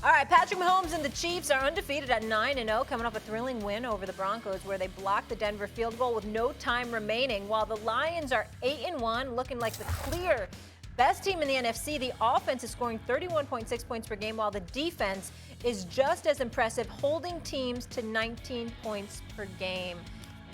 All right, Patrick Mahomes and the Chiefs are undefeated at 9-0, coming off a thrilling win over the Broncos where they blocked the Denver field goal with no time remaining, while the Lions are 8-1, looking like the clear best team in the NFC. The offense is scoring 31.6 points per game, while the defense is just as impressive, holding teams to 19 points per game.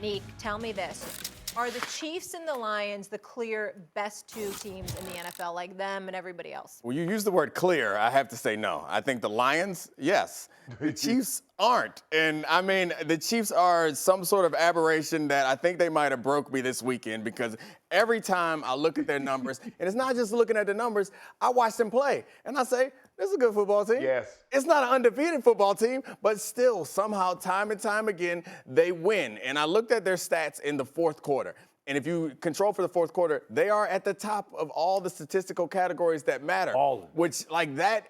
Neek, tell me this. Are the Chiefs and the Lions the clear best two teams in the NFL, like them and everybody else? Well, you use the word clear. I have to say no. I think the Lions, yes. The Chiefs aren't. And, I mean, the Chiefs are some sort of aberration that I think they might have broke me this weekend, because every time I look at their numbers, and it's not just looking at the numbers, I watch them play. And I say, this is a good football team. Yes. It's not an undefeated football team, but still, somehow, time and time again, they win. And I looked at their stats in the fourth quarter. And if you control for the fourth quarter, they are at the top of all the statistical categories that matter. All. Which, like, that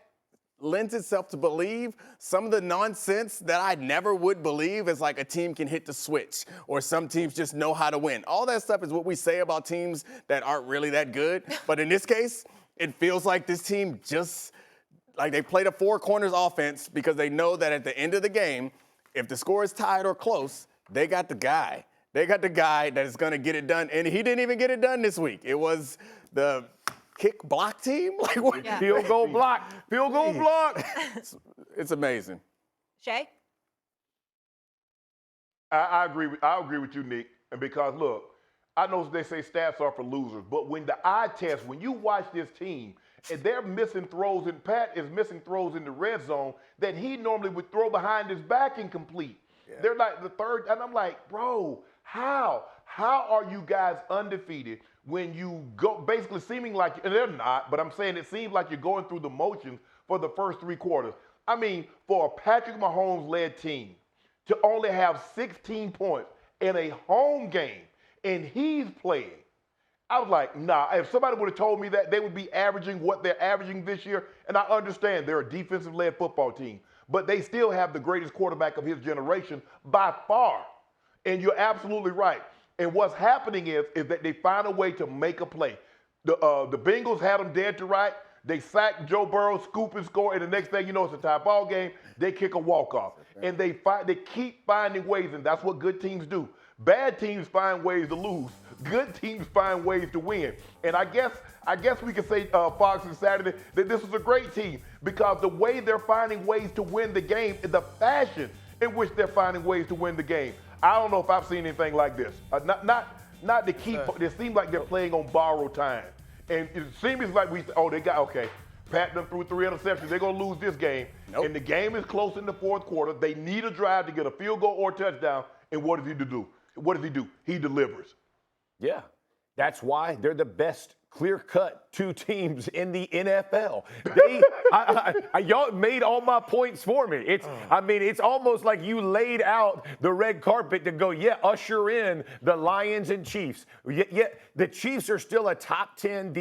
lends itself to believe some of the nonsense that I never would believe is like a team can hit the switch or some teams just know how to win. All that stuff is what we say about teams that aren't really that good. But in this case, it feels like this team just – like they played a four corners offense because they know that at the end of the game, if the score is tied or close, they got the guy. They got the guy that is going to get it done. And he didn't even get it done this week. It was the kick block team. Like what? Yeah. Field goal block. Field goal block. It's amazing. Shay? I agree with you, Nick. And because, look, I know they say stats are for losers, but when the eye test, when you watch this team, and they're missing throws, and Pat is missing throws in the red zone that he normally would throw behind his back and complete. Yeah. They're like the third, and I'm like, bro, how? How are you guys undefeated when you go basically seeming like, and they're not, but I'm saying it seems like you're going through the motions for the first three quarters. I mean, for a Patrick Mahomes-led team to only have 16 points in a home game, and he's playing, I was like, nah, if somebody would have told me that, they would be averaging what they're averaging this year. And I understand they're a defensive-led football team, but they still have the greatest quarterback of his generation by far. And you're absolutely right. And what's happening is that they find a way to make a play. The Bengals had them dead to right. They sack Joe Burrow, scoop and score, and the next thing you know, it's a tie ball game. They kick a walk-off. And they keep finding ways, and that's what good teams do. Bad teams find ways to lose. Good teams find ways to win. And I guess we can say, Fox and Saturday, that this is a great team because the way they're finding ways to win the game, the fashion in which they're finding ways to win the game. I don't know if I've seen anything like this. Not to keep. It seems like they're playing on borrowed time. And it seems like Pat them threw 3 interceptions. They're going to lose this game. Nope. And the game is close in the fourth quarter. They need a drive to get a field goal or a touchdown. And what does he do? What does he do? He delivers. Yeah, that's why they're the best clear-cut two teams in the NFL. Y'all made all my points for me. I mean, it's almost like you laid out the red carpet to go, usher in the Lions and Chiefs. Yet the Chiefs are still a top 10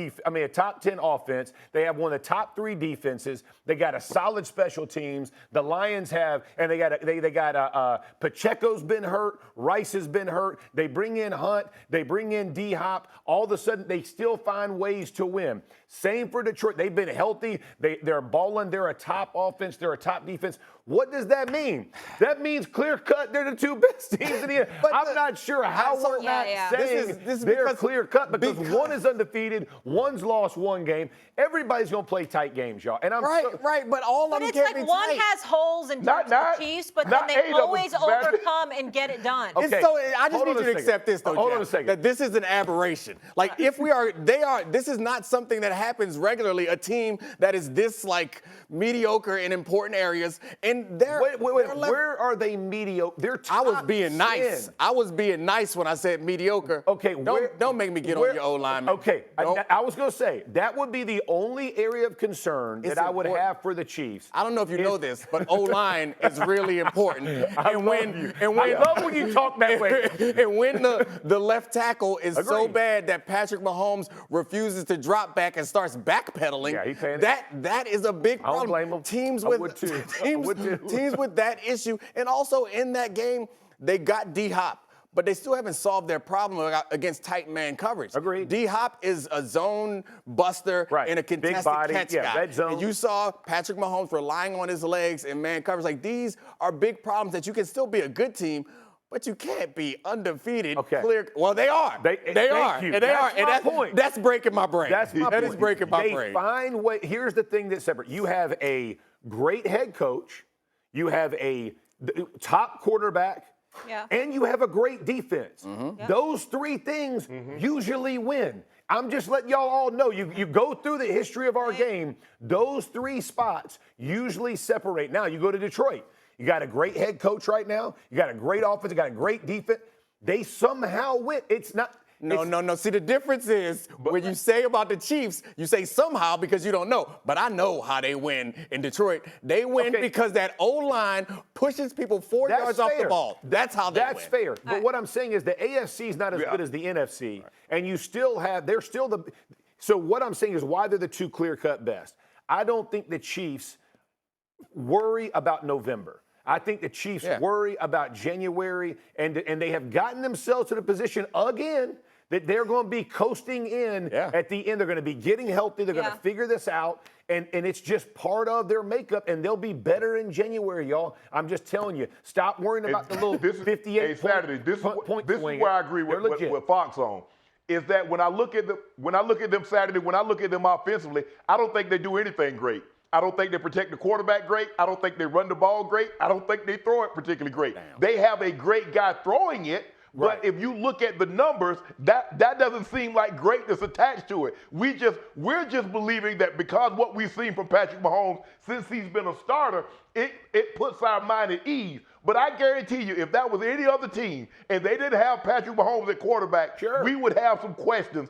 offense. They have one of the top 3 defenses. They got a solid special teams. The Lions have, and they got Pacheco's been hurt. Rice has been hurt. They bring in Hunt. They bring in D-Hop. All of a sudden, they still find ways to win. Same for Detroit. They've been healthy. They're balling. They're a top offense. They're a top defense. What does that mean? That means clear-cut. They're the 2 best teams in the NFL. I'm not sure how we're not saying they're clear-cut because one is undefeated, one's lost 1 game. Everybody's going to play tight games, y'all. And Right, but all of them it's can't like be one tight. has holes in terms of the Chiefs, but then they always overcome and get it done. Okay. So I just need you to accept this, though, Hold on a second. that this is an aberration. Like, if this is not something that happens regularly, a team that is this, like, mediocre in important areas, and where are they mediocre? They're top I was being nice. 10. I was being nice when I said mediocre. Okay, don't make me get on your O-line. Okay, I was going to say, that would be the only area of concern that I would have for the Chiefs. I don't know if you know this, but O-line is really important. I love when you talk that way. And when the left tackle is so bad that Patrick Mahomes refuses to drop back and starts backpedaling, that is a big problem. I don't blame him. Teams with that issue. And also in that game, they got D-Hop. but they still haven't solved their problem against tight man coverage. Agreed. D-Hop is a zone buster and a contested Big body, catch guy. red zone. And you saw Patrick Mahomes relying on his legs in man coverage. Like, these are big problems that you can still be a good team, but you can't be undefeated. Okay. Well, they are. They are. You. And they are. My And point. That's breaking my brain. That's my point. That is breaking my they brain. Find way. Here's the thing that's separate. You have a great head coach. You have a top quarterback. Yeah. And you have a great defense. Mm-hmm. Yep. Those three things usually win. I'm just letting y'all all know. You go through the history of our game, those three spots usually separate. Now, you go to Detroit. You got a great head coach right now. You got a great offense. You got a great defense. They somehow win. It's not. No. See, the difference is when you say about the Chiefs, you say somehow because you don't know. But I know how they win in Detroit. They win because that O-line pushes people 4 yards off the ball. That's how they win. That's fair. But what I'm saying is the AFC is not as good as the NFC. And you still have, they're still the. So what I'm saying is why they're the two clear-cut best. I don't think the Chiefs worry about November. I think the Chiefs worry about January, and they have gotten themselves to the position again that they're going to be coasting in at the end. They're going to be getting healthy. They're going to figure this out, and it's just part of their makeup, and they'll be better in January, y'all. I'm just telling you, stop worrying about the little 58 Saturday. This is where I agree with Fox on. Is that when I look at them Saturday, when I look at them offensively, I don't think they do anything great. I don't think they protect the quarterback great. I don't think they run the ball great. I don't think they throw it particularly great. Damn. They have a great guy throwing it, but if you look at the numbers, that doesn't seem like greatness attached to it. We're just believing that because what we've seen from Patrick Mahomes since he's been a starter, it puts our mind at ease. But I guarantee you, if that was any other team and they didn't have Patrick Mahomes at quarterback, we would have some questions.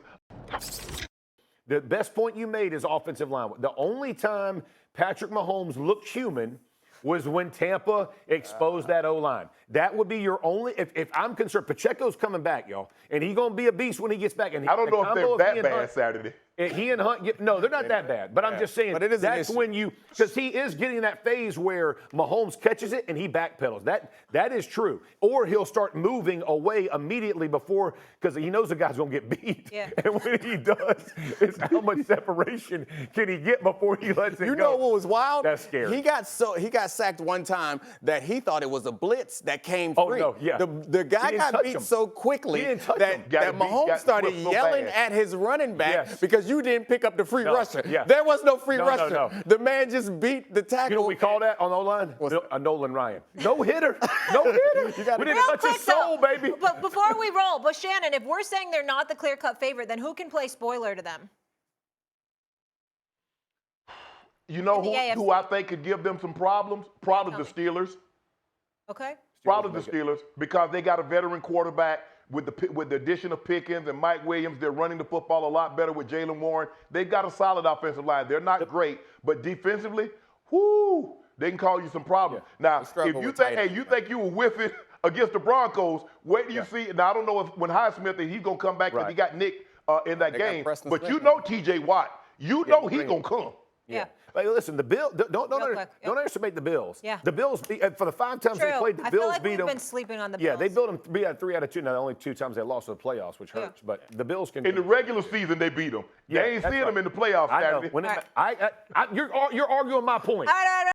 The best point you made is offensive line. The only time Patrick Mahomes looked human was when Tampa exposed that O-line. That would be your only, if I'm concerned, Pacheco's coming back, y'all, and he's going to be a beast when he gets back. And I don't know if they're that bad Saturday. He and Hunt, no, they're not that bad. But I'm just saying, that's when because he is getting that phase where Mahomes catches it and he backpedals. That is true. Or he'll start moving away immediately before, because he knows the guy's going to get beat. Yeah. And when he does, it's how much separation can he get before he lets it go. You know what was wild? That's scary. He got sacked one time that he thought it was a blitz that came free. Oh, no, yeah. The guy got beat so quickly that Mahomes started yelling at his running back because you didn't pick up the free rusher. There was no free rusher. No. The man just beat the tackle. You know what we call that on O-line? A Nolan Ryan. No hitter. No hitter. We didn't touch his soul, baby. But before we roll, but Shannon, if we're saying they're not the clear-cut favorite, then who can play spoiler to them? You know who I think could give them some problems? Probably the Steelers. Okay. Probably the Steelers, because they got a veteran quarterback. With the addition of Pickens and Mike Williams, they're running the football a lot better with Jalen Warren. They've got a solid offensive line. They're not great, but defensively, they can cause you some problems. Now, if you think you were whiffing against the Broncos, wait till you see. Now, I don't know if when Highsmith he's gonna come back because he got nicked in that game. But you know T.J. Watt. You know he's gonna come. Yeah. Like, listen, the Bills, don't underestimate the Bills. Yeah. The Bills, for the 5 times they played, the Bills I feel like beat them. we've been sleeping on the Bills. Yeah, they built them 3 out of 2. Now, the only 2 times they lost in the playoffs, which hurts. But the Bills can. In the regular season, they beat them. They ain't seeing them in the playoffs Saturday. I know. You're arguing my point. All right.